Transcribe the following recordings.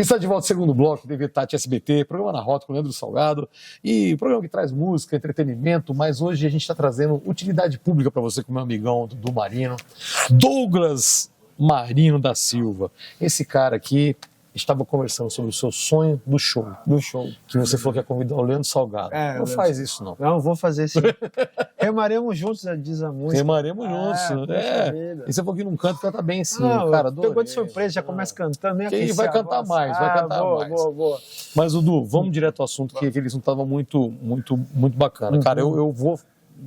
Está de volta ao segundo bloco, TV Tati SBT, programa na Rota com o Leandro Salgado, e programa que traz música, entretenimento, mas hoje a gente está trazendo utilidade pública para você com o meu amigão Dudu Marino, Douglas Marino da Silva. Esse cara aqui estava conversando sobre o seu sonho do show. Do show. Que você falou que ia convidar o Leandro Salgado. Não faz isso, não. Não, vou fazer sim. Remaremos juntos, diz a música. Remaremos juntos. E você falou que não canta bem sim. Não, cara, pegou de surpresa, já começa cantando. Quem vai cantar mais, vai cantar mais. Boa. Mas, Dudu, vamos direto ao assunto, que aquele assunto estava muito bacana. Cara, eu vou...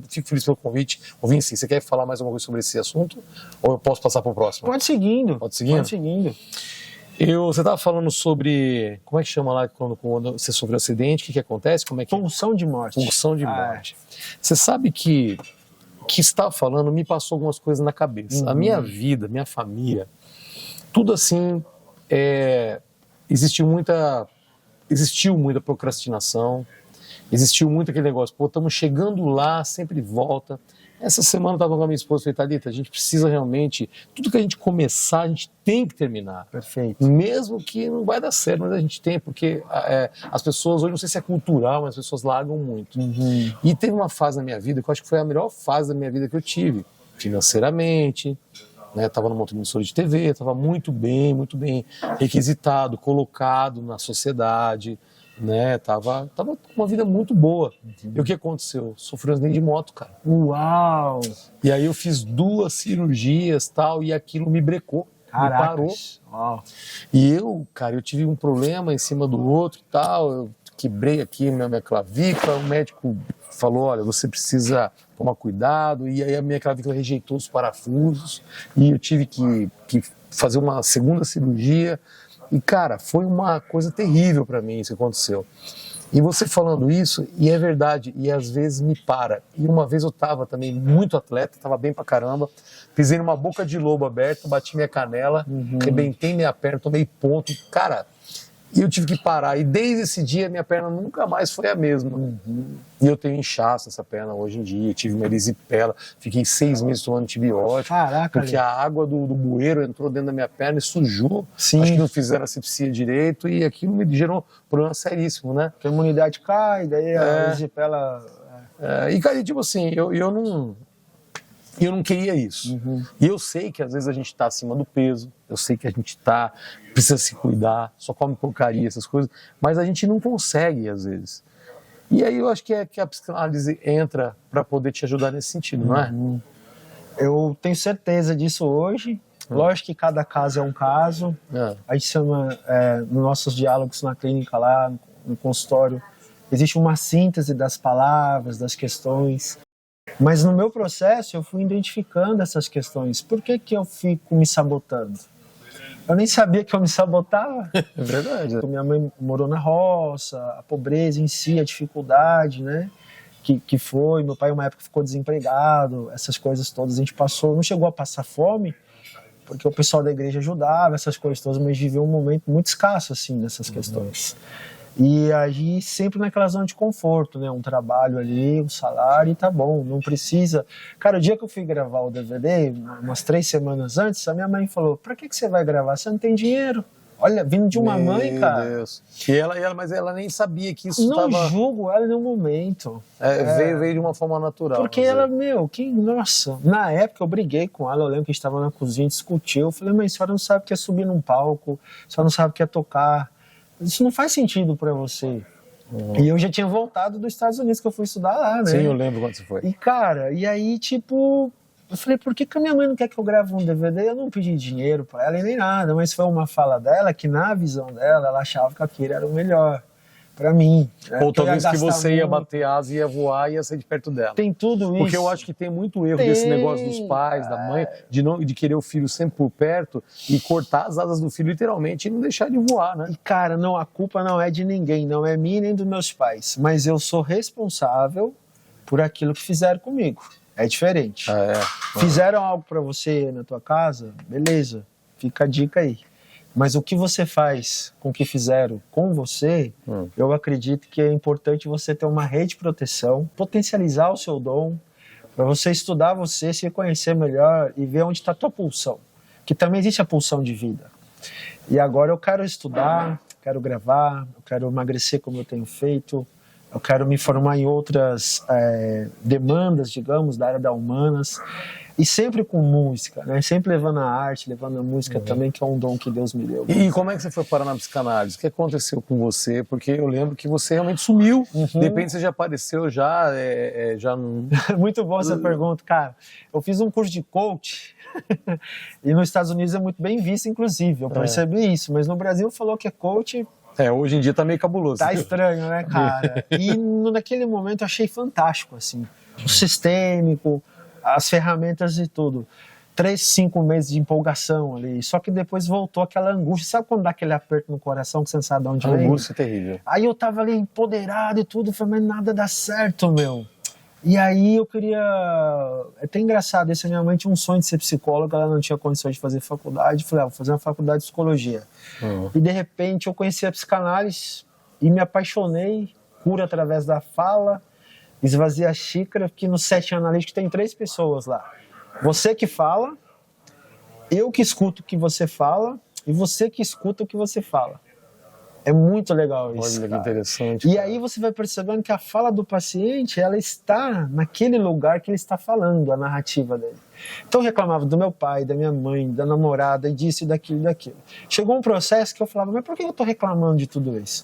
Fico feliz pelo convite. Ouvi sim, você quer falar mais alguma coisa sobre esse assunto? Ou eu posso passar para o próximo? Pode seguindo. Pode seguindo? Você estava falando sobre, como é que chama lá quando você sofreu um acidente, o que acontece? Como é que... Pulsão de morte. Pulsão de morte. Você sabe que você estava falando, me passou algumas coisas na cabeça. A minha vida, minha família, tudo assim, existiu muita procrastinação, existiu muito aquele negócio, estamos chegando lá, sempre volta. Essa semana eu estava com a minha esposa e falei, Thalita, a gente precisa realmente, tudo que a gente começar, a gente tem que terminar. Perfeito. Mesmo que não vai dar certo, mas a gente tem, porque as pessoas, hoje não sei se é cultural, mas as pessoas largam muito. E teve uma fase na minha vida, que eu acho que foi a melhor fase da minha vida que eu tive, financeiramente, estava numa outra emissora de TV, estava muito bem requisitado, colocado na sociedade, tava com uma vida muito boa. E o que aconteceu? Sofri um acidente de moto, cara. Uau! E aí eu fiz 2 cirurgias, tal, e aquilo me brecou. Caracas. Me parou. Uau. E eu tive um problema em cima do outro e tal, eu quebrei aqui minha clavícula, o médico falou, olha, você precisa tomar cuidado, e aí a minha clavícula rejeitou os parafusos, e eu tive que fazer uma segunda cirurgia. E, cara, foi uma coisa terrível para mim isso que aconteceu. E você falando isso, e é verdade, e às vezes me para. E uma vez eu tava também muito atleta, tava bem pra caramba, pisei numa boca de lobo aberta, bati minha canela, arrebentei minha perna, tomei ponto. Cara, e eu tive que parar. E desde esse dia, minha perna nunca mais foi a mesma. E eu tenho inchaço nessa perna hoje em dia. Tive uma erisipela, fiquei 6 meses tomando antibiótico. Caraca, porque a água do bueiro entrou dentro da minha perna e sujou. Sim. Acho que não fizeram asepsia direito e aquilo me gerou um problema seríssimo, né? Porque a imunidade cai, daí a erisipela... E, cara, tipo assim, eu não queria isso. E eu sei que às vezes a gente está acima do peso, eu sei que a gente precisa se cuidar, só come porcaria, essas coisas, mas a gente não consegue às vezes. E aí eu acho que a psicanálise entra para poder te ajudar nesse sentido, não é? Eu tenho certeza disso hoje. Lógico que cada caso é um caso. A gente chama, nos nossos diálogos na clínica lá, no consultório, existe uma síntese das palavras, das questões. Mas no meu processo eu fui identificando essas questões. Por que eu fico me sabotando? Eu nem sabia que eu me sabotava. É verdade. Minha mãe morou na roça, a pobreza em si, a dificuldade, né? Que foi. Meu pai uma época ficou desempregado, essas coisas todas a gente passou. Não chegou a passar fome, porque o pessoal da igreja ajudava, essas coisas todas, mas viveu um momento muito escasso, assim, nessas questões. E aí sempre naquela zona de conforto, né? Um trabalho ali, um salário e tá bom, não precisa... Cara, o dia que eu fui gravar o DVD, umas 3 semanas antes, a minha mãe falou, pra que você vai gravar? Você não tem dinheiro. Olha, vindo de uma mãe, cara... Meu Deus. Mas ela nem sabia que isso não tava... julgo ela no momento. Veio de uma forma natural. Porque ela, nossa... Na época eu briguei com ela, eu lembro que a gente estava na cozinha, discutiu. Eu falei, mãe, a senhora não sabe o que é subir num palco, a senhora não sabe o que é tocar. Isso não faz sentido pra você. E eu já tinha voltado dos Estados Unidos, que eu fui estudar lá, né? Sim, eu lembro quando você foi. E, cara, e aí, tipo... Eu falei, por que a minha mãe não quer que eu grave um DVD? Eu não pedi dinheiro pra ela e nem nada, mas foi uma fala dela que, na visão dela, ela achava que aquilo era o melhor pra mim. Ou talvez que você ia bater asa, ia voar e ia sair de perto dela. Tem tudo isso. Porque eu acho que tem muito erro desse negócio dos pais, da mãe, de querer o filho sempre por perto e cortar as asas do filho literalmente e não deixar de voar, né? E, cara, não, a culpa não é de ninguém, não é minha nem dos meus pais, mas eu sou responsável por aquilo que fizeram comigo. É diferente. Fizeram algo pra você na tua casa, beleza, fica a dica aí. Mas o que você faz com o que fizeram com você, eu acredito que é importante você ter uma rede de proteção, potencializar o seu dom, para você estudar você, se conhecer melhor e ver onde está a tua pulsão. Que também existe a pulsão de vida. E agora eu quero estudar, quero gravar, eu quero emagrecer como eu tenho feito, eu quero me formar em outras demandas, digamos, da área da humanas, e sempre com música, né? Sempre levando a arte, levando a música também, que é um dom que Deus me deu. E como é que você foi parar na psicanálise? O que aconteceu com você? Porque eu lembro que você realmente sumiu. De repente você já apareceu, já não... Muito bom essa pergunta, cara. Eu fiz um curso de coach e nos Estados Unidos é muito bem visto, inclusive. Eu percebi isso, mas no Brasil falou que é coach... hoje em dia tá meio cabuloso. Tá estranho, né, cara? E naquele momento eu achei fantástico, assim. O sistêmico, as ferramentas e tudo. 3, 5 meses de empolgação ali. Só que depois voltou aquela angústia. Sabe quando dá aquele aperto no coração que você não sabe de onde vem? Angústia é terrível. Aí eu tava ali empoderado e tudo. Falei, mas nada dá certo, meu. E aí eu queria... É até engraçado. Esse minha mãe tinha um sonho de ser psicóloga. Ela não tinha condições de fazer faculdade. Falei, vou fazer uma faculdade de psicologia. E de repente eu conheci a psicanálise e me apaixonei. Cura através da fala. Esvazia a xícara, porque no set analítico tem 3 pessoas lá. Você que fala, eu que escuto o que você fala e você que escuta o que você fala. É muito legal isso. Olha que interessante. E aí você vai percebendo que a fala do paciente, ela está naquele lugar que ele está falando, a narrativa dele. Então eu reclamava do meu pai, da minha mãe, da namorada, e disso, e daquilo, e daquilo. Chegou um processo que eu falava, mas por que eu estou reclamando de tudo isso?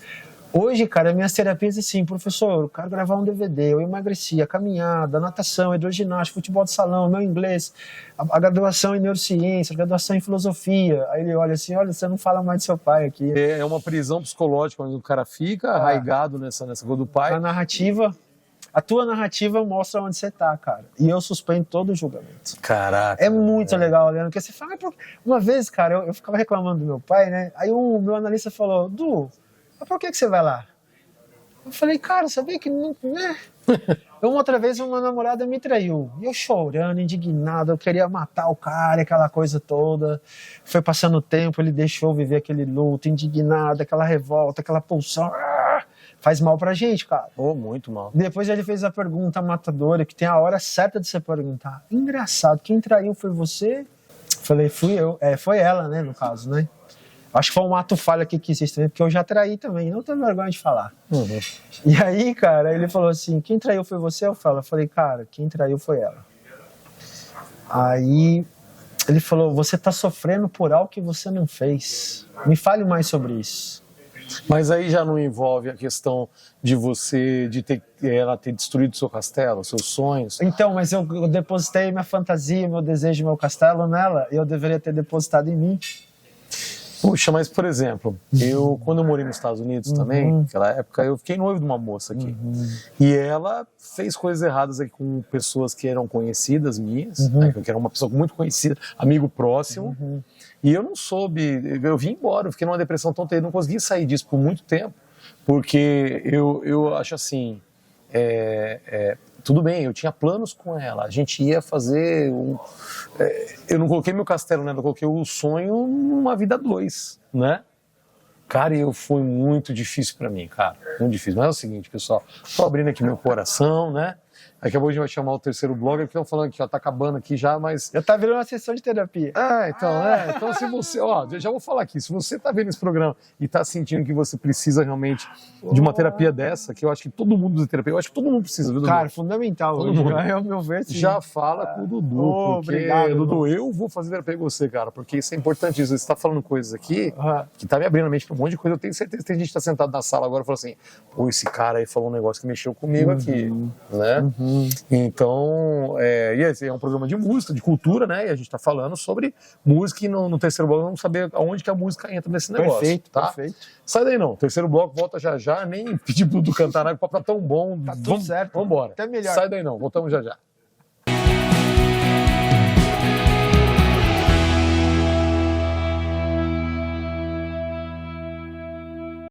Hoje, cara, minhas terapias assim, professor, eu quero gravar um DVD, eu emagreci, a caminhada, a natação, a hidroginástica, futebol de salão, meu inglês, a graduação em neurociência, a graduação em filosofia. Aí ele olha assim, olha, você não fala mais do seu pai aqui. É uma prisão psicológica, onde o cara fica arraigado nessa coisa do pai. A narrativa, a tua narrativa mostra onde você tá, cara. E eu suspendo todo o julgamento. Caraca. É muito legal, Leandro, porque você fala, uma vez, cara, eu ficava reclamando do meu pai, né? Aí o meu analista falou, Du, mas por que você vai lá? Eu falei, cara, sabia que não, né? Uma outra vez uma namorada me traiu. E eu chorando, indignado, eu queria matar o cara, aquela coisa toda. Foi passando o tempo, ele deixou viver aquele luto, indignado, aquela revolta, aquela pulsão. Faz mal pra gente, cara. Muito mal. Depois ele fez a pergunta matadora, que tem a hora certa de você perguntar. Engraçado, quem traiu foi você? Falei, fui eu. Foi ela, né, no caso, né? Acho que foi um ato falho aqui que existe também, porque eu já traí também, não tenho vergonha de falar. E aí, cara, ele falou assim, quem traiu foi você? Eu falei, cara, quem traiu foi ela. Aí ele falou, você tá sofrendo por algo que você não fez. Me fale mais sobre isso. Mas aí já não envolve a questão de você, ela ter destruído seu castelo, seus sonhos? Então, mas eu depositei minha fantasia, meu desejo, meu castelo nela, e eu deveria ter depositado em mim. Puxa, mas por exemplo, quando eu morei nos Estados Unidos também, naquela época, eu fiquei noivo de uma moça aqui. E ela fez coisas erradas aqui com pessoas que eram conhecidas minhas, né, que era uma pessoa muito conhecida, amigo próximo. E eu não soube, eu vim embora, eu fiquei numa depressão tão terrível, não consegui sair disso por muito tempo, porque eu acho assim, tudo bem, eu tinha planos com ela, a gente ia fazer eu não coloquei meu castelo nela, eu coloquei o sonho numa vida a 2, né? Cara, foi muito difícil pra mim, cara, muito difícil. Mas é o seguinte, pessoal, tô abrindo aqui meu coração, né? Daqui a pouco a gente vai chamar o terceiro blogger, que estão falando que já tá acabando aqui já, mas... Já tá virando uma sessão de terapia. Então se você... já vou falar aqui, se você tá vendo esse programa e tá sentindo que você precisa realmente de uma terapia dessa, que eu acho que todo mundo precisa de terapia, eu acho que todo mundo precisa, viu, Dudu? Cara, fundamental. É o meu ver, sim. Já fala com o Dudu, porque, obrigado, Dudu, eu vou fazer terapia com você, cara, porque isso é importantíssimo. Você tá falando coisas aqui que tá me abrindo a mente pra um monte de coisa. Eu tenho certeza que tem gente que tá sentado na sala agora e falou assim, pô, esse cara aí falou um negócio que mexeu comigo aqui, né? Então, é um programa de música, de cultura, né? E a gente tá falando sobre música e no terceiro bloco vamos saber aonde que a música entra nesse negócio. Perfeito, tá? perfeito. Sai daí não, terceiro bloco volta já já, nem pedir pro Dudu cantar nada, o papo tá tão bom. Tá tudo certo. Vambora. Até melhor. Sai daí não, voltamos já já.